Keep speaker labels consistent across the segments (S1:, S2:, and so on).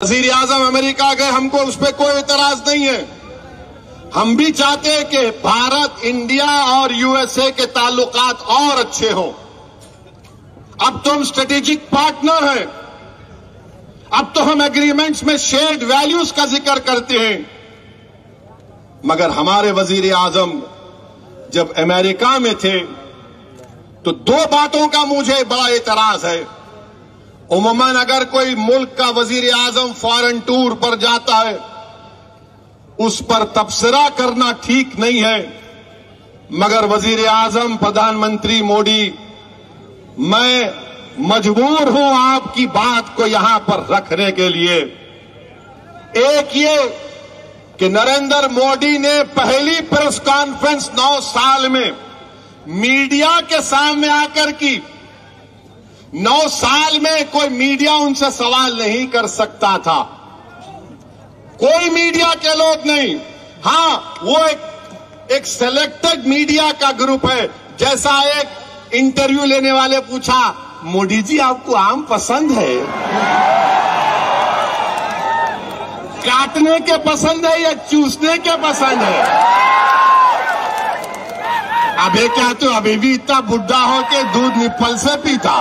S1: वज़ीर आज़म अमेरिका गए, हमको उस पर कोई एतराज नहीं है। हम भी चाहते हैं कि भारत, इंडिया और यूएसए के ताल्लुकात और अच्छे हों। अब तो हम स्ट्रेटेजिक पार्टनर हैं। अब तो हम एग्रीमेंट्स में शेयर्ड वैल्यूज का जिक्र करते हैं। मगर हमारे वज़ीर आज़म जब अमेरिका में थे तो दो बातों का मुझे बड़ा एतराज है। उमूमन अगर कोई मुल्क का वज़ीर आज़म फॉरेन टूर पर जाता है, उस पर तबसरा करना ठीक नहीं है। मगर वज़ीर आज़म प्रधानमंत्री मोदी, मैं मजबूर हूं आपकी बात को यहां पर रखने के लिए। एक ये कि नरेंद्र मोदी ने पहली प्रेस कॉन्फ्रेंस 9 साल में मीडिया के सामने आकर की। 9 साल में कोई मीडिया उनसे सवाल नहीं कर सकता था, कोई मीडिया के लोग नहीं। हां, वो एक सेलेक्टेड मीडिया का ग्रुप है। जैसा एक इंटरव्यू लेने वाले पूछा, मोदी जी आपको आम पसंद है? काटने के पसंद है या चूसने के पसंद है? अबे क्या तो अभी भी इतना बुढ़ा हो के दूध निप्पल से पीता?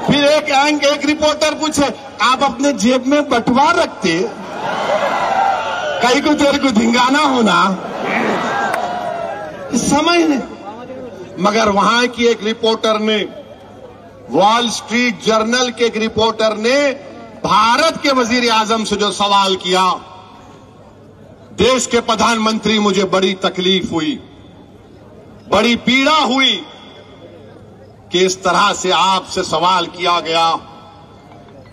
S1: फिर एक रिपोर्टर पूछे, आप अपने जेब में बटुआ रखते, कहीं को तेरे को धिंगाना होना? समझ नहीं। मगर वहां की एक रिपोर्टर ने, वॉल स्ट्रीट जर्नल के एक रिपोर्टर ने भारत के वज़ीर आज़म से जो सवाल किया, देश के प्रधानमंत्री, मुझे बड़ी तकलीफ हुई, बड़ी पीड़ा हुई कि इस तरह से आपसे सवाल किया गया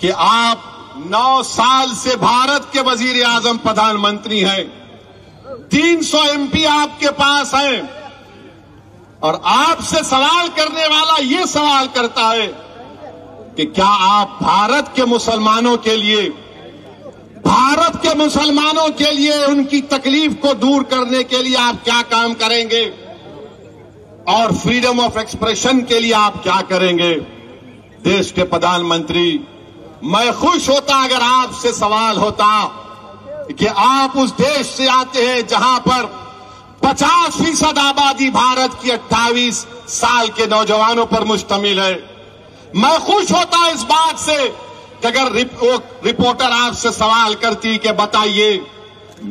S1: कि आप 9 साल से भारत के वज़ीर आज़म प्रधानमंत्री हैं, 300 एमपी आपके पास हैं, और आपसे सवाल करने वाला ये सवाल करता है कि क्या आप भारत के मुसलमानों के लिए उनकी तकलीफ को दूर करने के लिए आप क्या काम करेंगे, और फ्रीडम ऑफ एक्सप्रेशन के लिए आप क्या करेंगे? देश के प्रधानमंत्री, मैं खुश होता अगर आपसे सवाल होता कि आप उस देश से आते हैं जहां पर 50% आबादी भारत की 28 साल के नौजवानों पर मुश्तमिल है। मैं खुश होता इस बात से कि अगर रिपोर्टर आपसे सवाल करती कि बताइए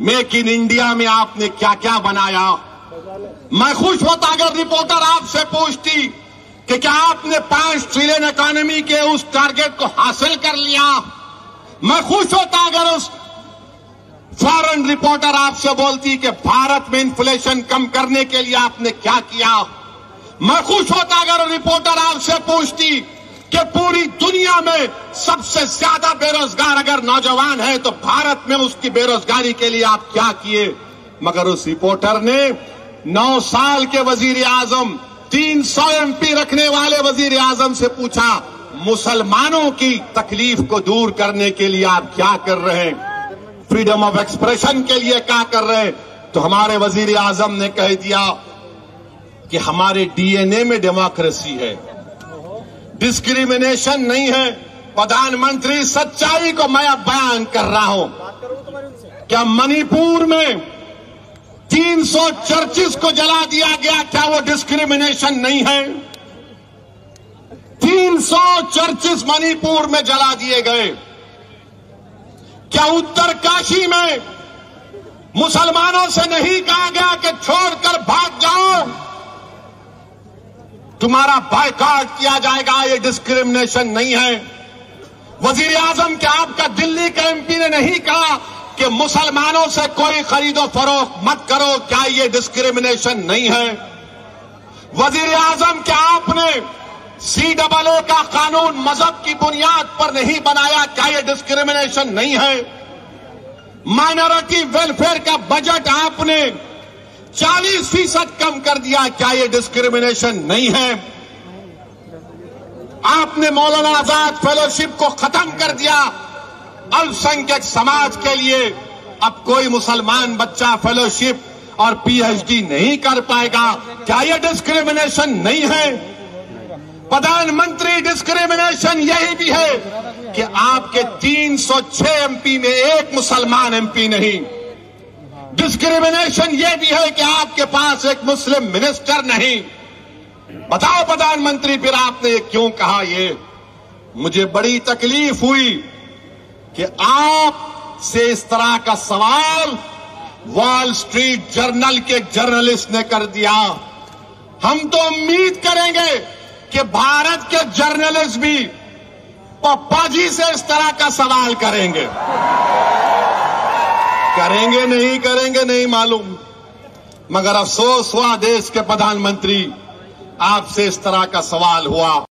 S1: मेक इन इंडिया में आपने क्या क्या बनाया। मैं खुश होता अगर रिपोर्टर आपसे पूछती कि क्या आपने 5 ट्रिलियन इकोनॉमी के उस टारगेट को हासिल कर लिया। मैं खुश होता अगर उस फॉरेन रिपोर्टर आपसे बोलती कि भारत में इन्फ्लेशन कम करने के लिए आपने क्या किया। मैं खुश होता अगर रिपोर्टर आपसे पूछती कि पूरी दुनिया में सबसे ज्यादा बेरोजगार अगर नौजवान है तो भारत में उसकी बेरोजगारी के लिए आप क्या किए। मगर उस रिपोर्टर ने 9 साल के वज़ीर आज़म, 300 एमपी रखने वाले वज़ीर आज़म से पूछा, मुसलमानों की तकलीफ को दूर करने के लिए आप क्या कर रहे हैं, फ्रीडम ऑफ एक्सप्रेशन के लिए क्या कर रहे हैं? तो हमारे वज़ीर आज़म ने कह दिया कि हमारे डीएनए में डेमोक्रेसी है, डिस्क्रिमिनेशन नहीं है। प्रधानमंत्री, सच्चाई को मैं अब बयान कर रहा हूं। क्या मणिपुर में 300 चर्चिस को जला दिया गया, क्या वो डिस्क्रिमिनेशन नहीं है? 300 चर्चिस मणिपुर में जला दिए गए। क्या उत्तरकाशी में मुसलमानों से नहीं कहा गया कि छोड़कर भाग जाओ, तुम्हारा बायकॉट किया जाएगा? ये डिस्क्रिमिनेशन नहीं है। वज़ीर आज़म, क्या आपका दिल्ली का एमपी ने नहीं कहा कि मुसलमानों से कोई खरीदो फरोख्त मत करो, क्या ये डिस्क्रिमिनेशन नहीं है? वज़ीर आज़म, क्या आपने CAA का कानून मजहब की बुनियाद पर नहीं बनाया, क्या ये डिस्क्रिमिनेशन नहीं है? माइनॉरिटी वेलफेयर का बजट आपने 40% कम कर दिया, क्या ये डिस्क्रिमिनेशन नहीं है? आपने मौलाना आजाद फेलोशिप को खत्म कर दिया अल्पसंख्यक समाज के लिए। अब कोई मुसलमान बच्चा फेलोशिप और PhD नहीं कर पाएगा, क्या ये डिस्क्रिमिनेशन नहीं है? प्रधानमंत्री डिस्क्रिमिनेशन यही भी है कि आपके 306 एमपी में एक मुसलमान एमपी नहीं। डिस्क्रिमिनेशन यह भी है कि आपके पास एक मुस्लिम मिनिस्टर नहीं। बताओ प्रधानमंत्री, फिर आपने ये क्यों कहा? ये मुझे बड़ी तकलीफ हुई कि आप से इस तरह का सवाल वॉल स्ट्रीट जर्नल के जर्नलिस्ट ने कर दिया। हम तो उम्मीद करेंगे कि भारत के जर्नलिस्ट भी पप्पा जी से इस तरह का सवाल करेंगे। करेंगे नहीं मालूम, मगर अफसोस हुआ देश के प्रधानमंत्री, आपसे इस तरह का सवाल हुआ।